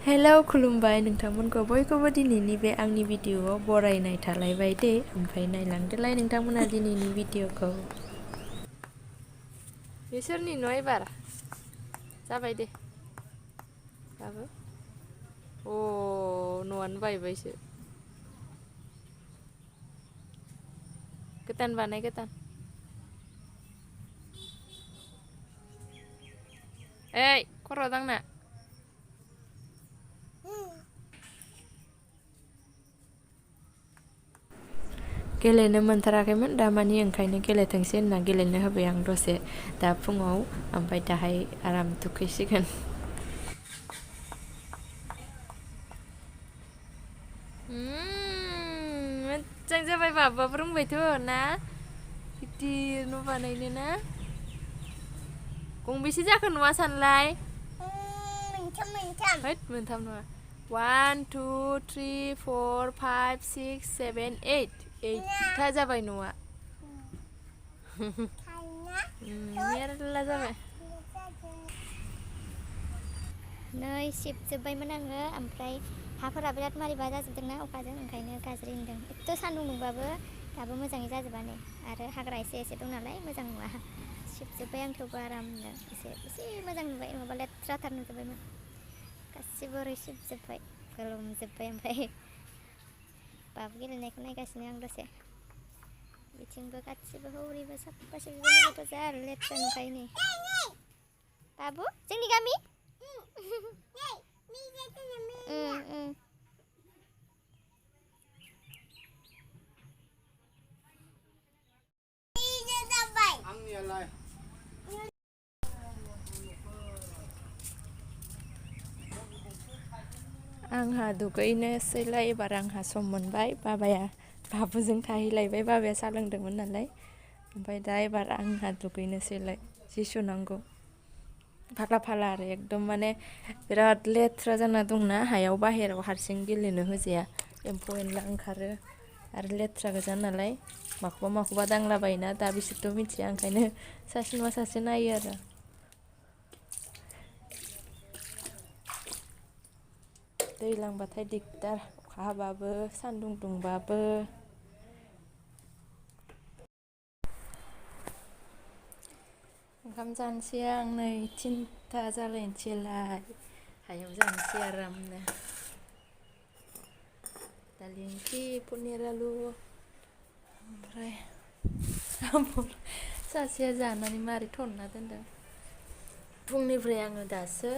Hello खुलुमबाय नोंथांमोनखौ बयखौबो दिनैनि बे आंनि भिडिअआव बरायनाय थालायबाय दे। ओमफ्राय नायलांदोलाय नोंथांमोना दिनैनि भिडिअखौ। बिसोरनि न' एबार जाबाय दे दाबो। न'आनो बायबायसो। गोदान बानाय गोदान। ओइ खर' दांना। गेलेनो मोनथाराखैमोन दामानि ओंखायनो गेलेथोंसै होनना गेलेनो होबाय आं दसे दा फुङाव। ओमफ्राय दाहाय आराम दुगैसिगोन। मोजां जाबाय बाबुआबो रोंबायथ' ना गिदिर न' बानायनो ना। गंबेसे जाखो न'आ सानलाय? होद मोनथाम नङा 1 2 3 4 5 6 7 8 8था जाबाय न'आ। मेरला जाबाय। नै सिबजोब्बायमोन आङो ओमफ्राय हाफोरा बिराद मारिबा जाजोबदोंना अखाजों ओंखायनो गाज्रि नुदों। एथ' सान्दुं दुंबाबो दाबो मोजाङै जाजोबा नै आरो हाग्रा एसे एसे दं नालाय मोजां नुवा। सिबजोब्बाय आं थेवबो आरामनो एसे मोजां नुबाय नङाबा लेथ्राथार नुजोब्बायमोन। गासिबो ओरै सिबजोब्बाय गोलोमजोब्बाय ओमफ्राय बाबु गेलेनायखौ नायगासिनो आं दसे। बिथिंबो गासिबो हौरैबो साफा सिबजोबबाय जा लेथ्रा नुखायो नै। बाबु जोंनि गामि आंहा दुगैनोसैलाय एबार आंहा सम मोनबाय। बाबाया बाबुजों थाहैलायबाय। बाबाया साहा लोंदोंमोन नालाय। ओमफ्राय दा एबार आंहा दुगैनोसैलाय जि सुनांगौ। फाग्ला फाला आरो एकदम माने बिराद लेथ्रा जाना दंना हायाव बाहेरायाव हारसिं गेलेनो होजाया। एम्फौ एनला ओंखारो आरो लेथ्रा गोजा नालाय माखौबा माखौबा दांलाबायोना दा बिसोरथ' मिथिया ओंखायनो सासे नङा सासे नायो आरो। दैज्लांबाथाय दिगदार अखा हाबाबो सान्दुं दुंबाबो। ओंखाम जानोसै आं नै 3था जालायनोसैलाय हायाव जानोसै आरामनो। दालि ओंख्रि पनिर आलु ओमफ्राय सासेया जानानै मारै थनना दोनदों। फुंनिफ्राय आङो दासो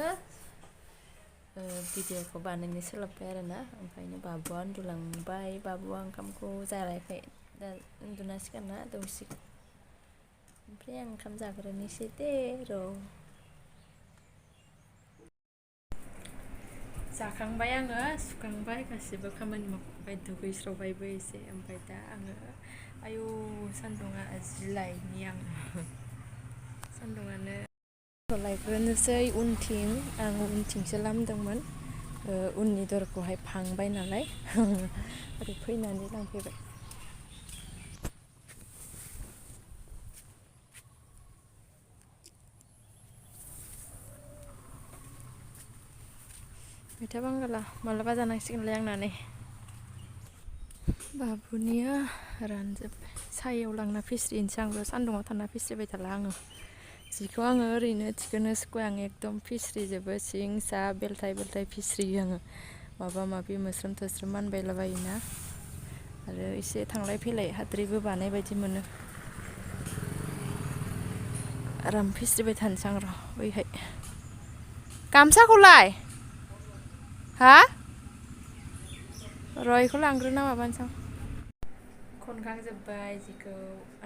भिडिअखौ बानायनो सोलाबबाय आरोना। ओमफ्रायनो बाबुआ उन्दुलांबाय। बाबुआ ओंखामखौ जायाखै दा उन्दुना सिखारना दौसिगोन। ओमफ्राय आं ओंखाम जाग्रोनोसै दे र'। जाखांबाय आङो सुखांबाय गासिबो खामानि मावखांबाय दुगैस्र'बायबो एसे। ओमफ्राय दा आङो आयौ सान्दुङा जिलायनि आङो सान्दुङानो लायग्रोनोसै उनथिं आं उनथिंसो लामदोंमोन। उननि दरखौहाय फांबाय नालाय ओरै फैनानै लांफैबाय। मैथा बांगाला मालाबा जानांसिगोनलाय आंना नै। बाबुनिया रानजोब्बाय सायाव लांना फिस्रिनोसै आंबो सान्दुङाव थाना फिस्रिबाय थाला आङो। जिखौ आङो ओरैनो थिखोनो सुखुवा आं एकदम फिस्रिजोबो सिं सा बेलथाय बेलथाय फिस्रियो आङो। माबा माबि मोस्रोम थोस्रोम मानबायलाबायोना आरो एसे थांलाय फैलाय हाद्रिबो बानाय बायदि मोनो। आराम फिस्रिबाय थानोसै आं र' बैहाय। गामसाखौलाय हा र' इखौ लांग्रोना माबानोसै आं। खनखांजोब्बाय जिखौ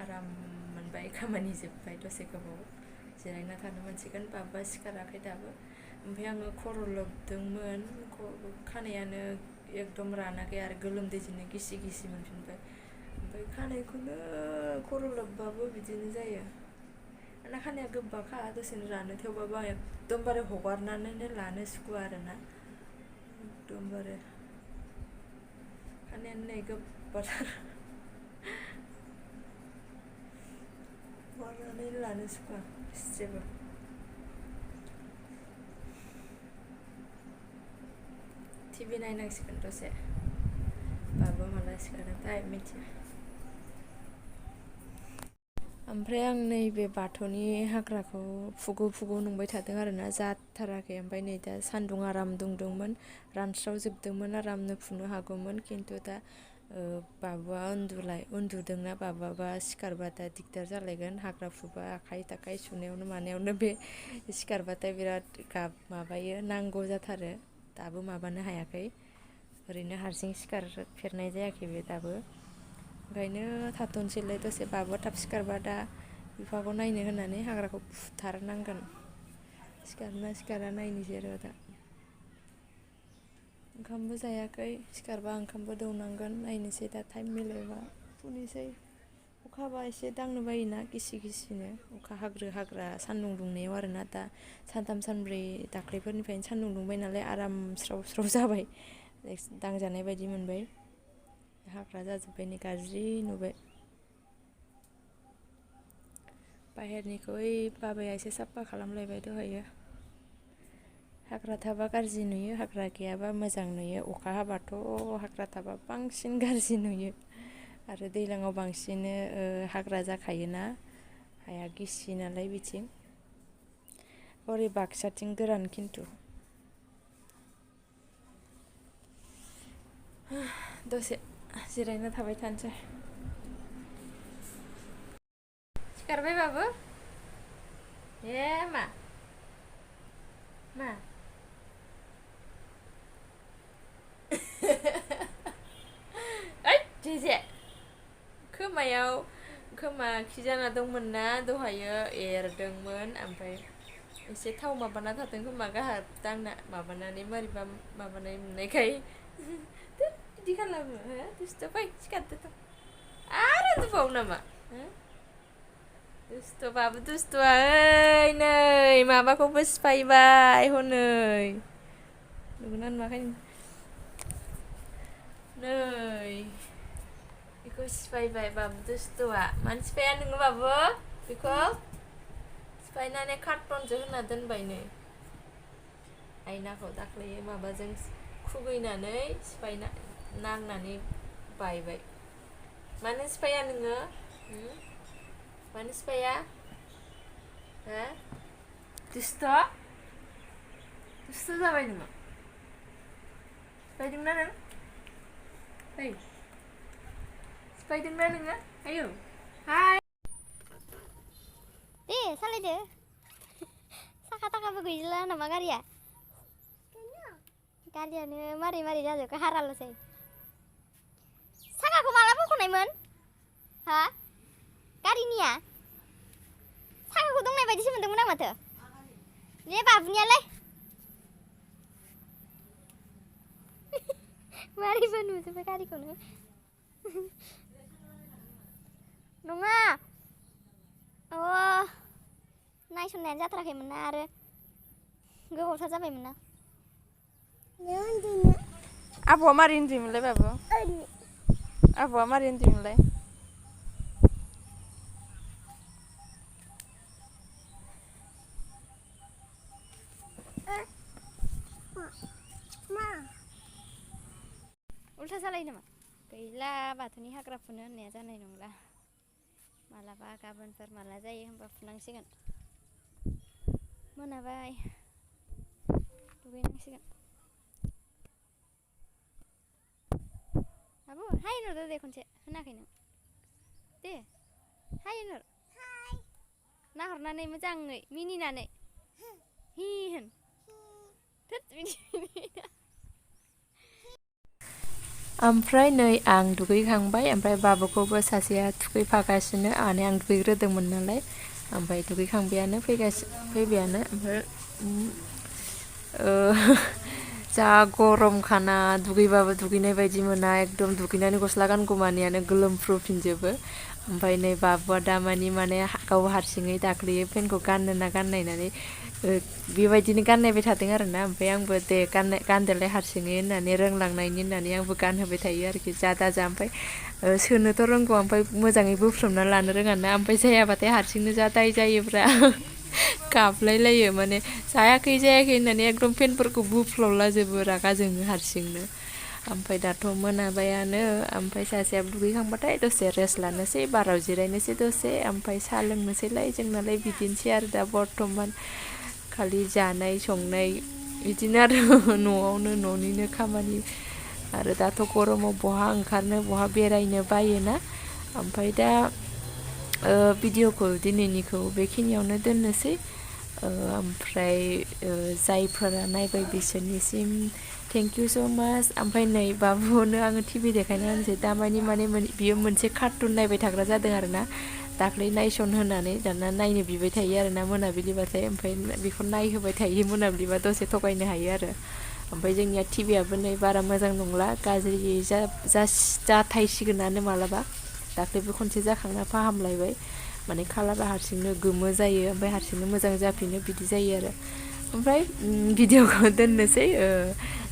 आराम मोनबाय खामानि जोब्बाय दसे गोबाव जिरायना थानो मोनसिगोन। बाबुआ सिखाराखै दाबो। ओमफ्राय आङो खर' लोबदोंमोन खानायानो एकदम रानाखै आरो गोलोमदैजोंनो गिसि गिसि मोनफिनबाय। ओमफ्राय खानायखौनो खर' लोबबाबो बिदिनो जायो। आंना खानाया गोबाखा दसेनो रानो थेवबाबो आं एकदमबारे हगारनानैनो लानो सुखुवा आरोना। एकदमबारे खानायानो नै गोबाथार हगारनानै लानो सुखुवा एसेबो। टिभि नायनांसिगोन दसे बाबा माला सिखारोथाय मिथिया ओमफ्राय आं नैबे बाथौनि हाग्राखौ फुगौ नंबाय थादों आरोना जाथाराखै ओमफ्राय नै दा सान्दुं आराम दुंदोंमोन रानस्रावजोबदोंमोन आरामनो फुनो हागौमोन खिन्थु दा बाबुआ उन्दुदोंना बाबाबा सिखारबा दा दिगदार जालायगोन हाग्रा फुबा आखाइ थाखाइ सुनायावनो मानायावनो बे सिखारबाथाय बिराद माबायो नांगौ जाथारो दाबो माबानो हायाखै ओरैनो हारसिं सिखारफेरनाय जायाखै बे दाबो ओंखायनो थाथ'नोसैलाय दसे बाबुआ थाब सिखारबा दा बिफाखौ नायनो होननानै हाग्राखौ फुथारनांगोन सिखारोना सिखारा नायनोसै आरो दा ओंखामबो जायाखै सिखारबा ओंखामबो दौनांगोन नायनोसै दा टाइम मिलायबा फुनोसै अखा हाबा एसे दांनो बायोना गिसिनो अखा हाग्रा सान्दुं दुंनायाव आरोना दा सानथाम सानब्रै दाख्लैफोरनिफ्रायनो सान्दुं दुंबाय नालाय आराम स्राव जाबाय दांजानाय बायदि मोनबाय हाग्रा जाजोब्बाय नै गाज्रि नुबाय बाहेरनिखौ ओइ बाबाया एसे साफा खालामलायबाय दहायो हाग्रा थाबा गाज्रि नुयो हाग्रा गैयाबा मोजां नुयो अखा हाबाथ' हाग्रा थाबा बांसिन गाज्रि नुयो आरो दैज्लाङाव बांसिन हाग्रा जाखायोना हाया गिसि नालाय बिथिं हरै बाक्साथिं गोरान खिन्थु दसे जिरायना थाबाय थानोसै सिखारबाय बाबु ए मा जेजे खोमा खिजाना दंमोन ना दहायो एरदोंमोन ओमफ्राय एसे थाव माबाना थादों खोमा गाहार दांना माबानानै मारैबा माबानाय मोननायखाय बिदि खालामो दुस्थ' फै सिखारदो आरो उन्दुबावो नामा दुस्थ' बाबु दुस्थ'आ ओइ नै माबाखौबो सिफायबाय हनै नुगोना नुवाखै नै बेखौ सिफायबाय बाबु दुस्थ'आ मानो सिफाया नोङो बाबु बेखौ सिफायनानै कार्टनजों होना दोनबाय नै आयनाखौ दाख्लै माबाजों खुबैनानै सिफायना नांनानै बायबाय मानो सिफाया नोङो मानो सिफाया दुस्थ' जाबाय नोङो सिफायदोंना नों ओइ सिफायदोंना नोङो आयौ हाय दे सालायदो साखा थाखाबो गैला नामा गारियानो मारै जाजोबखो हाराल'सै साखाखौ माला बख'नायमोन हा गारिनिया साखाखौ दंनाय बायदिसो मोनदोंमोन आं माथो दे बाबुनियालाय मारैबा नुजोब्बाय गारिखौनो नङा नायसननायानो जाथाराखैमोन ना आरो गोबावथार जाबायमोन ना आबौआ मारै उन्दुयोमोनलाय बाबु आबौआ मारै उन्दुयोमोनलाय उल्था सालायो नामा गैला बाथौनि हाग्रा फुनो होननाया जानाय नंला मालाबा गाबोनफोर माला जायो होनबा फुनांसिगोन मोनाबाय दुगैनांसिगोन आबु हाय होनहरदो दे खनसे होनाखै नों दे हाय होनहर नाहरनानै मोजाङै मिनिनानै हि होन थोद बिदि ओमफ्राय नै आं दुगैखांबाय ओमफ्राय बाबुखौबो सासेया थुखैफागासिनो माने आं दुगैग्रोदोंमोन नालाय ओमफ्राय दुगैखांबायानो फैबायानो ओमफ्राय जा गरमखाना दुगैबाबो दुगैनाय बायदि मोना एकदम दुगैनानै गस्ला गानगौमानियानो गोलोमफ्रुफिनजोबो ओमफ्राय नै बाबुआ दामानि माने गाव हारसिङै दाख्लैयो पेन्टखौ गाननो ना गाननायनानै बेबायदिनो गाननायबाय थादों आरोना ओमफ्राय आंबो दे गानदोलाय हारसिङै होननानै रोंलांनायनि होननानै आंबो गानहोबाय थायो आरोखि जा दाजा ओमफ्राय सोनोथ' रोंगौ ओमफ्राय मोजाङै बोफ्रोमना लानो रोङा ना ओमफ्राय जायाबाथाय हारसिंनो जा दाय जायोब्रा गाबलायलायो माने जायाखै जायाखै होननानै एकदम फेनफोरखौ बुफ्लावलाजोबो रागा जोङो हारसिंनो। ओमफ्राय दाथ' मोनाबायानो ओमफ्राय सासेया दुगैखांबाथाय दसे रेस्ट लानोसै बाराव जिरायनोसै दसे ओमफ्राय साहा लोंनोसैलाय जोंनालाय बिदिनोसै आरो दा बर्थमान खालि जानाय संनाय बिदिनो आरो न'आवनो न'निनो खामानि आरो दाथ' गरमाव बहा ओंखारनो बहा बेरायनो बायोना ओमफ्राय दा भिडिअखौ दिनैनिखौ बेखिनियावनो दोननोसै ओमफ्राय जायफोरा नायबाय बिसोरनिसिम थेंक इउ स' माच ओमफ्राय नै बाबुनो आङो टिभि देखायना होनोसै दामानि माने बियो मोनसे कार्टुन नायबाय थाग्रा जादों आरो ना दाख्लै नायसन होनानै दाना नायनो बिबाय थायो आरो ना मोनाबिलिबाथाय ओमफ्राय बेखौ नायहोबाय थायो मोनाबिलिबा दसे थगायनो हायो आरो ओमफ्राय जोंनिया टिभियाबो नै बारा मोजां नंला गाज्रि जाथायसिगोनानो मालाबा दाख्लैबो खनसे जाखांना फाहामलायबाय माने कालारा हारसिंनो गोमो जायो ओमफ्राय हारसिंनो मोजां जाफिनो बिदि जायो आरो ओमफ्राय भिडिअखौ दोननोसै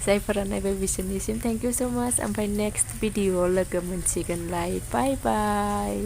जायफोरा नायबाय बिसोरनिसिम थेंक इउ स' माच ओमफ्राय नेक्स्ट भिडिअआव लोगो मोनसिगोनलाय बाय बाय।